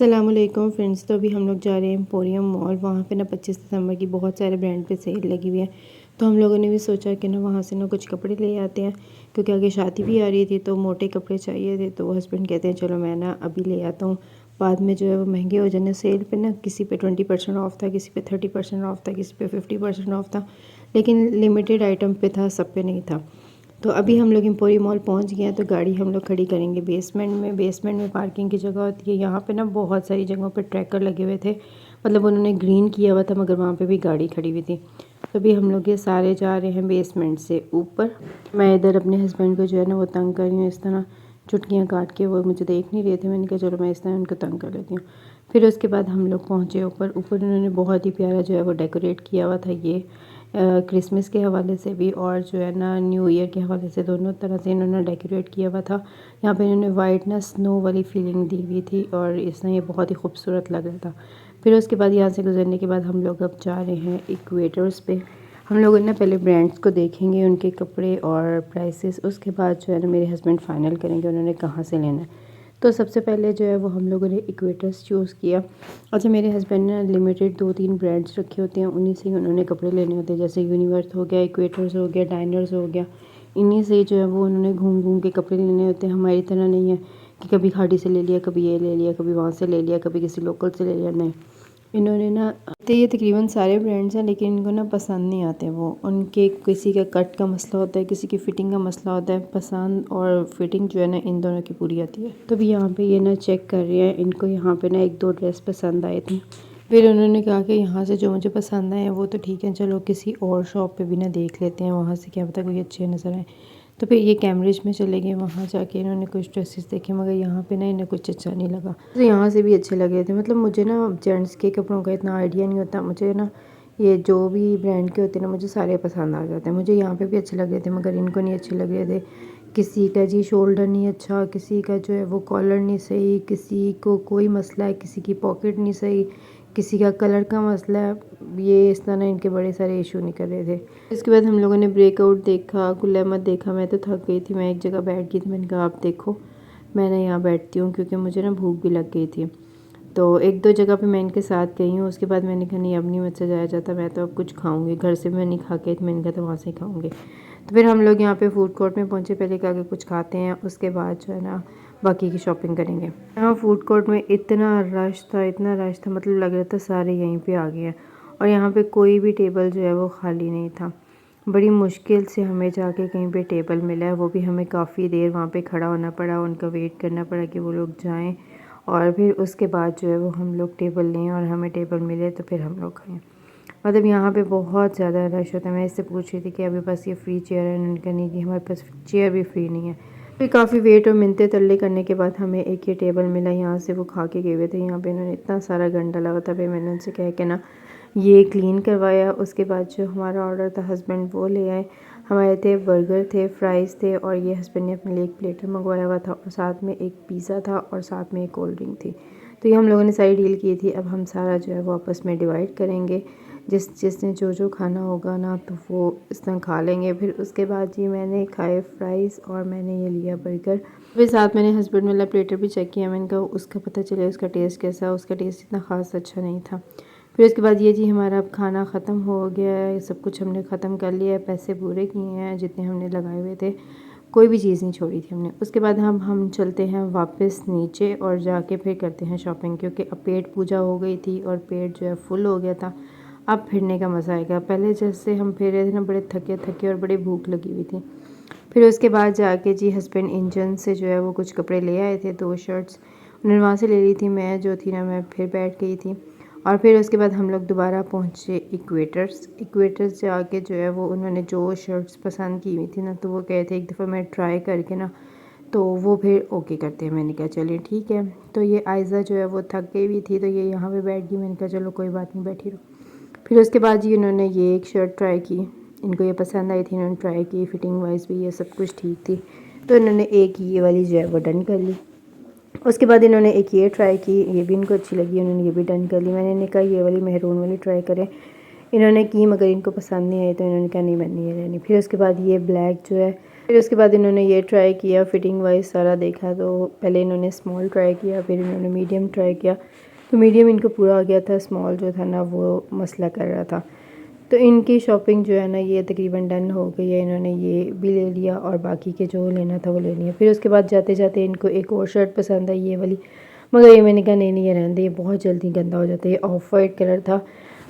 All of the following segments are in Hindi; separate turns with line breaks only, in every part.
अस्सलामुअलैकुम फ्रेंड्स। तो अभी हम लोग जा रहे हैं एम्पोरियम मॉल। वहाँ पे ना 25 दिसंबर की बहुत सारे ब्रांड पे सेल लगी हुई है। तो हम लोगों ने भी सोचा कि ना वहाँ से ना कुछ कपड़े ले आते हैं, क्योंकि आगे शादी भी आ रही थी तो मोटे कपड़े चाहिए थे। तो हस्बैंड कहते हैं चलो मैं ना अभी ले आता हूँ, बाद में जो है वो महंगे हो जाने। सेल पे ना किसी पे 20% ऑफ था, किसी पे 30% ऑफ था, किसी पे 50% ऑफ था, लेकिन लिमिटेड आइटम पे था, सब पे नहीं था। तो अभी हम लोग एम्पोरियम मॉल पहुंच गए हैं। तो गाड़ी हम लोग खड़ी करेंगे बेसमेंट में पार्किंग की जगह होती है। यहाँ पे ना बहुत सारी जगहों पे ट्रैकर लगे हुए थे, मतलब उन्होंने ग्रीन किया हुआ था, मगर वहाँ पे भी गाड़ी खड़ी हुई थी। तो अभी हम लोग ये सारे जा रहे हैं बेसमेंट से ऊपर। मैं इधर अपने हस्बैंड को जो है ना वो तंग कर रही हूँ, इस तरह चुटकियाँ काट के। वो मुझे देख नहीं रहे थे, मैंने कहा चलो मैं इस तरह उनको तंग कर लेती हूँ। फिर उसके बाद हम लोग पहुँचे ऊपर। उन्होंने बहुत ही प्यारा जो है वो डेकोरेट किया हुआ था, ये क्रिसमस के हवाले से भी और जो है ना न्यू ईयर के हवाले से, दोनों तरह से इन्होंने डेकोरेट किया हुआ था। यहाँ पे इन्होंने वाइट ना स्नो वाली फीलिंग दी हुई थी और इसमें ये बहुत ही खूबसूरत लग रहा था। फिर उसके बाद यहाँ से गुजरने के बाद हम लोग अब जा रहे हैं इक्वेटर्स पे। हम लोग ना पहले ब्रांड्स को देखेंगे, उनके कपड़े और प्राइसेस, उसके बाद जो है ना मेरे हस्बैंड फाइनल करेंगे उन्होंने कहाँ से लेना है। तो सबसे पहले जो है वो हम लोगों ने इक्वेटर्स चूज़ किया। अच्छा, मेरे हस्बैंड ने लिमिटेड 2-3 ब्रांड्स रखे होते हैं, उन्हीं से ही उन्होंने कपड़े लेने होते हैं, जैसे यूनिवर्स हो गया, इक्वेटर्स हो गया, डाइनर्स हो गया। इन्हीं से जो है वो उन्होंने घूम घूम के कपड़े लेने होते हैं। हमारी तरह नहीं है कि कभी खाड़ी से ले लिया, कभी ये ले लिया, कभी वहाँ से ले लिया, कभी किसी लोकल से ले लिया। नहीं, इन्होंने ना तो ये तकरीबन सारे ब्रांड्स हैं, लेकिन इनको ना पसंद नहीं आते वो। उनके किसी का कट का मसला होता है, किसी की फ़िटिंग का मसला होता है। पसंद और फिटिंग जो है ना इन दोनों की पूरी आती है। तो भी यहाँ पे ये ना चेक कर रहे हैं। इनको यहाँ पे ना 1-2 ड्रेस पसंद आए थे। फिर उन्होंने कहा कि यहाँ से जो मुझे पसंद आए वो तो ठीक है, चलो किसी और शॉप पे भी ना देख लेते हैं, वहाँ से क्या पता कोई अच्छे नज़र आए। तो फिर ये कैम्ब्रिज में चले गए। वहाँ जाके इन्होंने कुछ ड्रेसेस देखे, मगर यहाँ पे ना इन्हें कुछ अच्छा नहीं लगा। तो यहाँ से भी अच्छे लगे थे। मतलब मुझे ना जेंट्स के कपड़ों का इतना आइडिया नहीं होता। मुझे ना ये जो भी ब्रांड के होते हैं ना, मुझे सारे पसंद आ जाते हैं। मुझे यहाँ पे भी अच्छे लग रहे थे, मगर इनको नहीं अच्छे लग रहे थे। किसी का जी शोल्डर नहीं अच्छा, किसी का जो है वो कॉलर नहीं सही, किसी को कोई मसला है, किसी की पॉकेट नहीं सही, किसी का कलर का मसला है। ये इस तरह इनके बड़े सारे इशू निकल रहे थे। इसके बाद हम लोगों ने ब्रेकआउट देखा, गुल अहमद देखा। मैं तो थक गई थी, मैं एक जगह बैठ गई थी। मैंने कहा आप देखो, मैं ना यहाँ बैठती हूँ, क्योंकि मुझे ना भूख भी लग गई थी। तो 1-2 जगह पे मैं इनके साथ गई हूँ। उसके बाद मैंने कहा नहीं, अब नहीं मुझसे जाया जाता, मैं तो अब कुछ खाऊंगी। घर से मैं नहीं खा के, मैंने कहा तो वहाँ से ही खाऊंगी। तो फिर हम लोग यहाँ पे फूड कोर्ट में पहुँचे। पहले कहा कि कुछ खाते हैं, उसके बाद जो है ना बाकी की शॉपिंग करेंगे। यहाँ फूड कोर्ट में इतना रश था, इतना रश था, मतलब लग रहा था सारे यहीं पे आ गए हैं। और यहाँ पे कोई भी टेबल जो है वो खाली नहीं था। बड़ी मुश्किल से हमें जाके कहीं पे टेबल मिला है, वो भी हमें काफ़ी देर वहाँ पे खड़ा होना पड़ा, उनका वेट करना पड़ा कि वो लोग जाएं, और फिर उसके बाद जो है वो हम लोग टेबल लें और हमें टेबल मिले तो फिर हम लोग खाएँ। मतलब यहाँ पे बहुत ज़्यादा रश होता है। मैं इससे पूछ रही थी कि अभी बस ये फ्री चेयर है, उन्होंने कहा नहीं कि हमारे पास चेयर भी फ्री नहीं है। फिर काफ़ी वेट और मिन्नतें तरले करने के बाद हमें एक ये टेबल मिला। यहाँ से वो खा के गए हुए थे। यहाँ पे इन्होंने इतना सारा गंदा लगा था। फिर मैंने उनसे कहा कि ना ये क्लीन करवाया। उसके बाद जो हमारा ऑर्डर था हस्बैंड वो ले आए। हमारे थे बर्गर थे, फ्राइज़ थे, और ये हस्बैंड ने अपने लिए एक प्लेटर मंगवाया हुआ था, और साथ में एक पिज़्ज़ा था, और साथ में एक कोल्ड ड्रिंक थी। तो ये हम लोगों ने सारी डील की थी। अब हम सारा जो है वो आपस में डिवाइड करेंगे। जिसने जो खाना होगा ना तो वो इस तरह खा लेंगे। फिर उसके बाद जी मैंने खाए फ्राइज़ और मैंने ये लिया बर्गर। फिर साथ मैंने हस्बैंड वाला प्लेटर भी चेक किया। मैंने कहा उसका पता चले उसका टेस्ट कैसा है। उसका टेस्ट इतना ख़ास अच्छा नहीं था। फिर उसके बाद ये जी हमारा अब खाना ख़त्म हो गया है, सब कुछ हमने ख़त्म कर लिया है, पैसे पूरे किए हैं जितने हमने लगाए हुए थे, कोई भी चीज़ नहीं छोड़ी थी हमने। उसके बाद हम चलते हैं वापस नीचे और जाके फिर करते हैं शॉपिंग, क्योंकि अब पेट पूजा हो गई थी और पेट जो है फुल हो गया था। अब फिरने का मज़ा आएगा। पहले जैसे हम फिर रहे थे ना, बड़े थके थके और बड़ी भूख लगी हुई थी। फिर उसके बाद जाके जी हस्बैंड इंजन से जो है वो कुछ कपड़े ले आए थे, 2 शर्ट्स उन्होंने वहाँ से ले ली थी। मैं जो थी ना मैं फिर बैठ गई थी। और फिर उसके बाद हम लोग दोबारा पहुँचे इक्वेटर्स जाके जो है वो उन्होंने जो शर्ट्स पसंद की हुई थी ना, तो वो कहे थे एक दफ़ा मैं ट्राई करके ना तो वो फिर ओके करते हैं। मैंने कहा चलिए ठीक है। तो ये आयज़ा जो है वो थक गई हुई थी, तो ये यहाँ पे बैठ गई। मैंने कहा चलो कोई बात नहीं, बैठी रहो। फिर उसके बाद जी इन्होंने ये एक शर्ट ट्राई की, इनको ये पसंद आई थी, इन्होंने ट्राई की, फिटिंग वाइज भी ये सब कुछ ठीक थी, तो इन्होंने एक ये वाली जो है वो डन कर ली। उसके बाद इन्होंने एक ये ट्राई की, ये भी इनको अच्छी लगी, उन्होंने ये भी डन कर ली। मैंने इन्हें कहा ये वाली मेहरून वाली ट्राई करें, इन्होंने की, मगर इनको पसंद नहीं आई, तो इन्होंने कहा नहीं मैंने ये लेनी। फिर उसके बाद ये ब्लैक जो है फिर उसके बाद इन्होंने ये ट्राई किया, फिटिंग वाइज सारा देखा तो पहले इन्होंने स्मॉल ट्राई किया, फिर इन्होंने मीडियम ट्राई किया तो मीडियम इनको पूरा आ गया था, स्मॉल जो था ना वो मसला कर रहा था। तो इनकी शॉपिंग जो है ना ये तकरीबन डन हो गई है, इन्होंने ये भी ले लिया और बाकी के जो लेना था वो ले लिया। फिर उसके बाद जाते जाते इनको एक और शर्ट पसंद आई, ये वाली, मगर ये मैंने कहा नहीं ये रहने दे, ये बहुत जल्दी गंदा हो जाता है। ये ऑफ वाइट कलर था,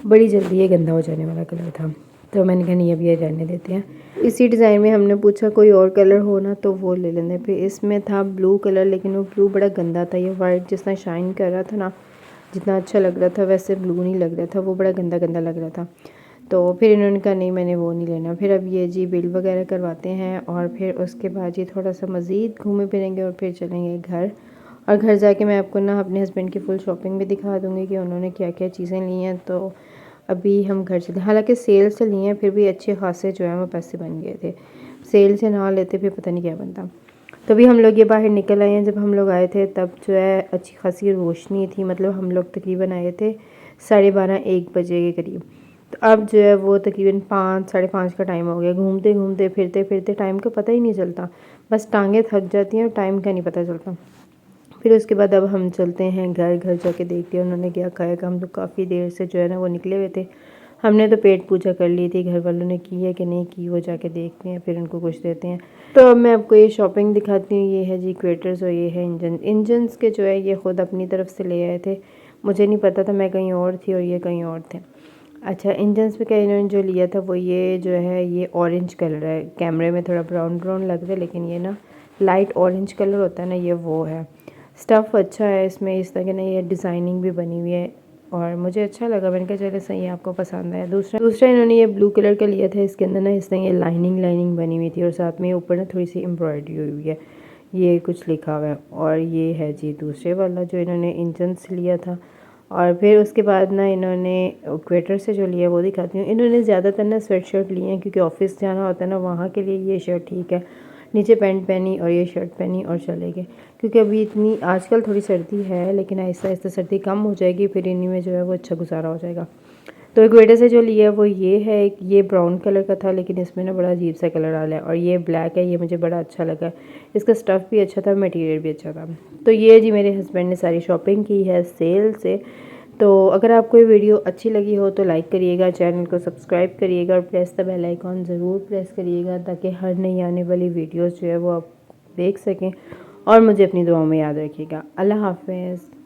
बड़ी जल्दी ये गंदा हो जाने वाला कलर था, तो मैंने कहा नहीं अभी ये रहने देते हैं। इसी डिज़ाइन में हमने पूछा कोई और कलर हो ना तो वो ले लेंगे। फिर इसमें था ब्लू कलर, लेकिन वो ब्लू बड़ा गंदा था, ये वाइट जितना शाइन कर रहा था ना, जितना अच्छा लग रहा था वैसे ब्लू नहीं लग रहा था, वो बड़ा गंदा गंदा लग रहा था। तो फिर इन्होंने कहा नहीं मैंने वो नहीं लेना। फिर अब ये जी बिल वगैरह करवाते हैं और फिर उसके बाद जी थोड़ा सा मज़ीद घूमे फिरेंगे और फिर चलेंगे घर। और घर जाके मैं आपको ना अपने हस्बैंड की फ़ुल शॉपिंग भी दिखा दूँगी कि उन्होंने क्या क्या चीज़ें ली हैं। तो अभी हम घर चलते, हालांकि सेल से लिए हैं फिर भी अच्छे खासे जो है वो पैसे बन गए थे, सेल से ना लेते फिर पता नहीं क्या बनता। तो अभी हम लोग ये बाहर निकल आए हैं, जब हम लोग आए थे तब जो है अच्छी खासी रोशनी थी, मतलब हम लोग तकरीबन आए थे 12:30-1 बजे के करीब। तो अब जो है वो तकरीबन 5 साढ़े 5 का टाइम हो गया। घूमते घूमते फिरते फिरते टाइम का पता ही नहीं चलता, बस टांगें थक जाती हैं और टाइम का नहीं पता चलता। फिर उसके बाद अब हम चलते हैं घर। घर जाके देखते हैं उन्होंने क्या खाया का। हम तो काफ़ी देर से जो है ना वो निकले हुए थे, हमने तो पेट पूजा कर ली थी, घर वालों ने की है कि नहीं की वो जाके देखते हैं, फिर उनको कुछ देते हैं। तो अब मैं आपको ये शॉपिंग दिखाती हूँ। ये है जी इक्वेटर्स और ये है इंजन्स के जो है ये ख़ुद अपनी तरफ से ले आए थे, मुझे नहीं पता था, मैं कहीं और थी और ये कहीं और थे। अच्छा, इंजन्स पे क्या इन्होंने जो लिया था वो ये जो है ये ऑरेंज कलर है, कैमरे में थोड़ा ब्राउन ब्राउन लग रहा है लेकिन ये ना लाइट ऑरेंज कलर होता है ना, ये वो है। स्टफ़ अच्छा है इसमें, इस तरह के ना ये डिज़ाइनिंग भी बनी हुई है और मुझे अच्छा लगा। मैंने कहा चलो सही है, आपको पसंद आया। दूसरा इन्होंने ये ब्लू कलर का लिया था, इसके अंदर ना इस तरह ये लाइनिंग बनी हुई थी और साथ में ऊपर ना थोड़ी सी एम्ब्रॉयडरी हुई है, ये कुछ लिखा हुआ है। और ये है जी दूसरे वाला जो इन्होंने इंजन से लिया था। और फिर उसके बाद ना इन्होंने इक्वेटर से जो लिया वो दिखाती हूँ। इन्होंने ज़्यादातर ना स्वेट शर्ट लिए हैं क्योंकि ऑफिस जाना होता है ना, वहाँ के लिए ये शर्ट ठीक है। नीचे पैंट पहनी और ये शर्ट पहनी और चले गए, क्योंकि अभी इतनी आजकल थोड़ी सर्दी है लेकिन आहिस्ता आहिस्ता सर्दी कम हो जाएगी, फिर इन्हीं में जो है वो अच्छा गुजारा हो जाएगा। तो इक्वेटर से जो लिया वो ये है, ये ब्राउन कलर का था लेकिन इसमें ना बड़ा अजीब सा कलर डाला है, और ये ब्लैक है, ये मुझे बड़ा अच्छा लगा। इसका स्टफ़ भी अच्छा था, मटेरियल भी अच्छा था। तो ये जी मेरे हस्बैंड ने सारी शॉपिंग की है सेल से। तो अगर आपको ये वीडियो अच्छी लगी हो तो लाइक करिएगा, चैनल को सब्सक्राइब करिएगा और प्रेस द बेल आइकॉन ज़रूर प्रेस करिएगा ताकि हर नई आने वाली वीडियोस जो है वो आप देख सकें। और मुझे अपनी दुआओं में याद रखिएगा। अल्लाह हाफ़िज़।